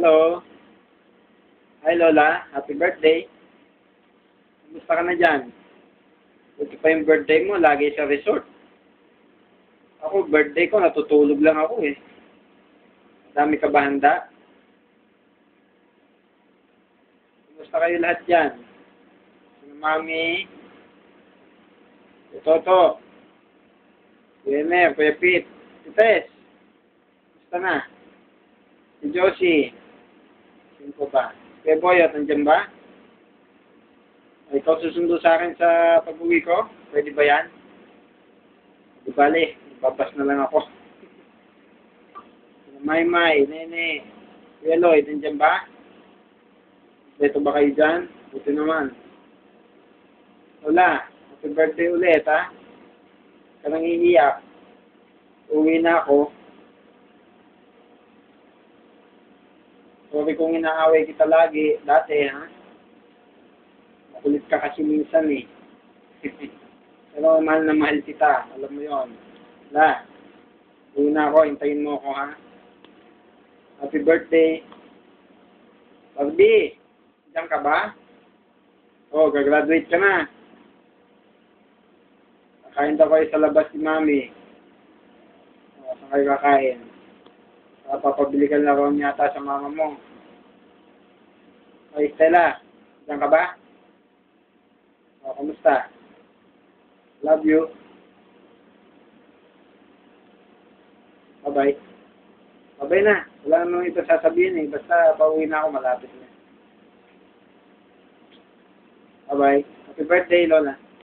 Hello. Hi Lola, happy birthday. Kumusta ka na dyan? Buti pa yung birthday mo, lagi sa resort. Ako, birthday ko, natutulog lang ako eh. Dami ka ba handa? Kumusta kayo lahat dyan? Si Mami, si Toto, si Emer, Kuya Pete, si Tess. Kumusta na? Si Josie. Sino ko ba? Kuya Boyot, nandiyan ba? Ay, ikaw susundo sa akin sa pag-uwi ko? Pwede ba yan? Di bali, babas na lang ako. May, Nene, Kuya Lloyd, nandiyan ba? Dito ba kayo dyan? Buti naman. Wala. Happy birthday ulit, ha? Ka nang iiyak. Uwi na ako. Sorry kung inaaway kita lagi. Dati, ha? Makulit ka kasi minsan, eh. Pero mahal na mahal kita. Alam mo yon. Wala. Uwi na ako. Hintayin mo ako, ha? Happy birthday. Barbie, diyan ka ba? Oh, gagraduate ka na. Kakain daw kayo sa labas ni Mami. Oh, saan kayo kakain? Papabili ka lang ako yata sa mama mo. Oy, Stella, diyan ka ba? Oh, kamusta? Love you. Bye-bye. Bye-bye na. Wala namang ito sasabihin eh. Basta pauwi na ako, malapit na. Bye-bye. Happy birthday, Lola.